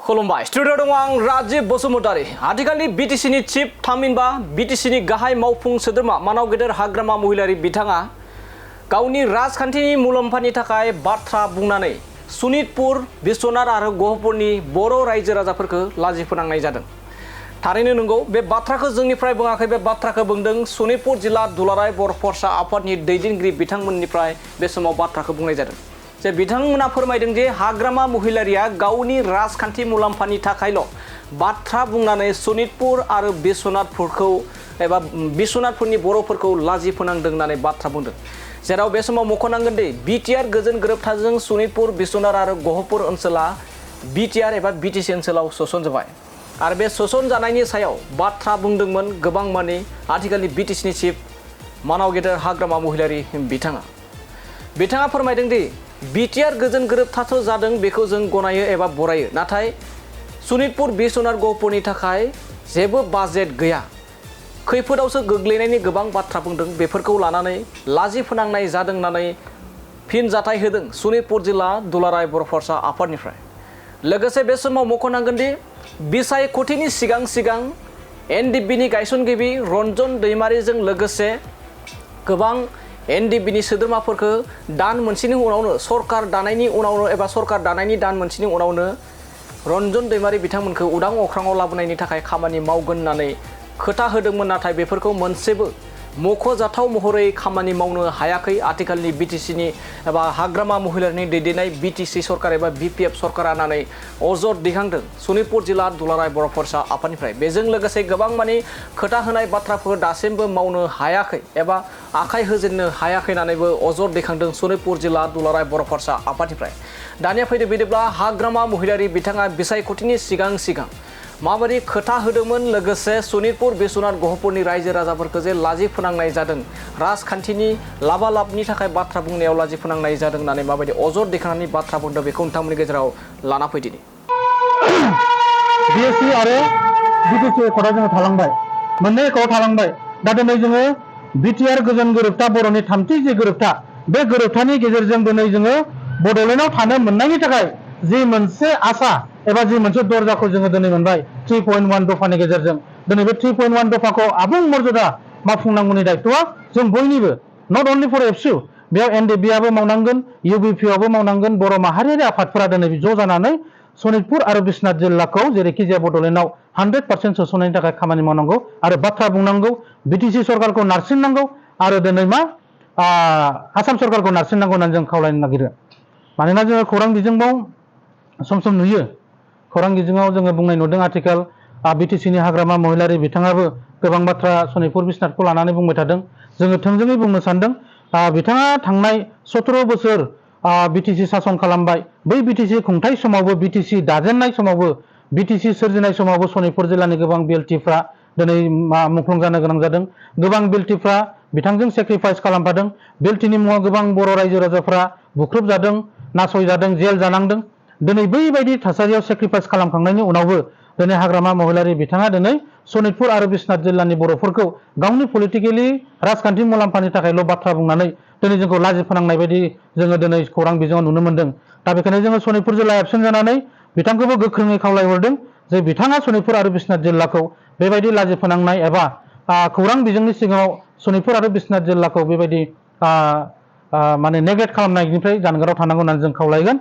खुलुमबाय स्टुडिअ दङ आं राजीव बसुमतारी आथिखालनि बिटिसिनि चिफ थामहिनबा बिटिसिनि गाहाय मावफुं सोद्रोमा मानाव गेदेर हाग्रामा महिलारि बिथाङा गावनि राजखान्थिनि मुलाम्फानि थाखाय बाथ्रा बुंनानै सनितपुर बिश्वनाथ आरो गहपुरनि बर' रायजो राजाफोरखौ लाजि फोनांनाय जादों। थारैनो नंगौ बे बाथ्राखौ जोंनिफ्राय बुङाखै, बे बाथ्राखौ बुंदों सनितपुर जिल्ला दुलाराय बर' फरायसा आफादनि दैदेनगिरि बिथांमोननिफ्राय बे समाव बाथ्राखौ बुंनाय जादों। जे बिथांमोना फोरमायदों जे हाग्रामा महिलारिया गावनि राजखान्थि मुलाम्फानि थाखायल' बाथ्रा बुंनानै सनितपुर आरो बिश्वनाथपुरखौ एबा बिश्वनाथपुरनि बर'फोरखौ लाजि फोनांदों होननानै बाथ्रा बुंदों। जेराव बे समाव मख'नांगोन दि बिटिआर गोजोन गोरोबथाजों सनितपुर बिश्वनाथ आरो गहपुर ओनसोला बिटिआर एबा बिटिसि ओनसोलाव सोसनजाबाय आरो बे सोसनजानायनि सायाव बाथ्रा बुंदोंमोन गोबां मानि आथिखालनि बिटिसिनि चिफ मानाव गेदेर हाग्रामा महिलारि बिथाङा फोरमायदों दि बिटिआर गोजोन गोरोबथाथ' जादों, बेखौ जों गनायो एबा बरायो, नाथाय सनितपुर बिश्वनाथ गहपुरनि थाखाय जेबो बाजेट गैया, खैफोदावसो गोग्लैनायनि गोबां बाथ्रा बुंदों। बेफोरखौ लानानै लाजि फोनांनाय जादों होननानै फिनजाथाय होदों सनितपुर जिल्ला दुलाराय बर' फरायसा आफादनिफ्राय। लोगोसे बे समाव मख'नांगोन दि बिसायख'थिनि सिगां एनडिएफबिनि गायसनगिरि रन्जन दैमारिजों लोगोसे गोबां एनडिएफबिनि सोद्रोमाफोरखौ दान मोनसेनि उनावनो सरकार दानायनि उनावनो एबा सरकार दानायनि दान मोनसेनि उनावनो रन्जन दैमारि बिथांमोनखौ उदां अख्राङाव लाबोनायनि थाखाय खामानि मावगोन होननानै खोथा होदोंमोन, नाथाय बेफोरखौ मोनसेबो मख'जाथाव महरै खामानि मावनो हायाखै आथिखालनि बिटिसिनि एबा हाग्रामा महिलारिनि दैदेननाय बिटिसि सरकार एबा बिपिएफ सरकारा होननानै अजद दैखांदों सनितपुर जिल्ला दुलाराय बर' फरायसा आफादनिफ्राय। बेजों लोगोसे गोबां मानि खोथा होनाय बाथ्राफोर दासिमबो मावनो हायाखै एबा आखाइ होजेननो हायाखै होननानैबो अजद दैखांदों सनितपुर जिल्ला दुलाराय बर' फरायसा आफादनिफ्राय। दानिया फैदो बिदिब्ला हाग्रामा महिलारि बिथाङा बिसायख'थिनि सिगां माबायदि खोथा होदोंमोन, लोगोसे सनितपुर बिश्वनाथ गहपुरनि रायजो राजाफोरखौ जे लाजि फोनांनाय जादों, राजखान्थिनि लाबालाबनि थाखाय बाथ्रा बुंनायाव लाजि फोनांनाय जादों होननानै माबायदि अजद दैखांनानै बाथ्रा बुंदों, बेखौ नोंथांमोननि गेजेराव लाना फैदिनि। बिएससि आरो बिटिसि एकर्डआ जोङो थालांबाय, मोननै एकर्डआव थालांबाय। दा दिनै जोङो बिटिआर गोजोन गोरोबथा बर'नि थामथि जे गोरोबथा, बे गोरोबथानि गेजेरजों दिनै जोङो बड'लेण्डआव थानो मोननायनि थाखाय जि मोनसे आसा एबा जि मोनसे दरजाखौ जोङो दिनै मोनबाय 3.1 दफानि गेजेरजों। दिनै बे 3.1 दफाखौ आबुं मर्यादा मावफुंनांगौनि दायथ'आ जों बयनिबो, नट अनलि फर एबसु, बेयाव एनडिएफबिआबो मावनांगोन, इउबिपिआबो मावनांगोन, बर' माहारियारि आफादफोरा दिनै ज' जानानै सनितपुर आरो बिश्वनाथ जिल्लाखौ जेरैखिजाया बड'लेण्डआव 100% सोसननायनि थाखाय खामानि मावनांगौ आरो बाथ्रा बुंनांगौ, बिटिसि सरकारखौ नारसिननांगौ आरो दिनै मा आसाम सरकारखौ नारसिननांगौ होननानै जों खावलायनो नागिरो। मानोना जोङो खौरां बिजोङाव सम नुयो, खौरां बिजोङाव जोङो बुंनाय नुदों आथिखाल बिटिसिनि हाग्रामा महिलारि बिथाङाबो गोबां बाथ्रा सनितपुर बिश्वनाथखौ लानानै बुंबाय थादों। जोङो थोंजोङै बुंनो सानदों, बिथाङा थांनाय 17 बोसोर बिटिसि सासन खालामबाय। बै बिटिसि खुंथाय समावबो, बिटिसि दाजेननाय समावबो, बिटिसि सोरजिनाय समावबो सनितपुर जिल्लानि गोबां बिएलटिफ्रा दिनै मुंख्लं जानो गोनां जादों। गोबां बिएलटिफ्रा बिथांजों सेक्रिफाइस खालामफादों। बिएलटिनि मुङाव गोबां बर' रायजो राजाफ्रा बुख्रुबजादों, नासयजादों, जेल जानांदों। दिनै बैबायदि थासारियाव सेक्रिफाइस खालामखांनायनि उनावबो दिनै हाग्रामा महिलारि बिथाङा दिनै सनितपुर आरो बिश्वनाथ जिल्लानि बर'फोरखौ गावनि पलिटिकेलि राजखान्थि मुलाम्फानि थाखायल' बाथ्रा बुंनानै दिनै जोंखौ लाजि फोनांनाय बायदि जोङो दिनै खौरां बिजोङाव नुनो मोन्दों। दा बेखायनो जोङो सनितपुर जिल्ला एबसेन्ट जानानै बिथांखौबो गोख्रोङै खावलायहरदों जे बिथाङा सनितपुर आरो बिश्वनाथ जिल्लाखौ बेबायदि लाजि फोनांनाय एबा खौरां बिजोंनि सिगाङाव सनितपुर आरो बिश्वनाथ जिल्लाखौ बेबायदि माने नेग्लेक्ट खालामनायनिफ्राय जानगाराव थानांगौ होननानै जों खावलायगोन।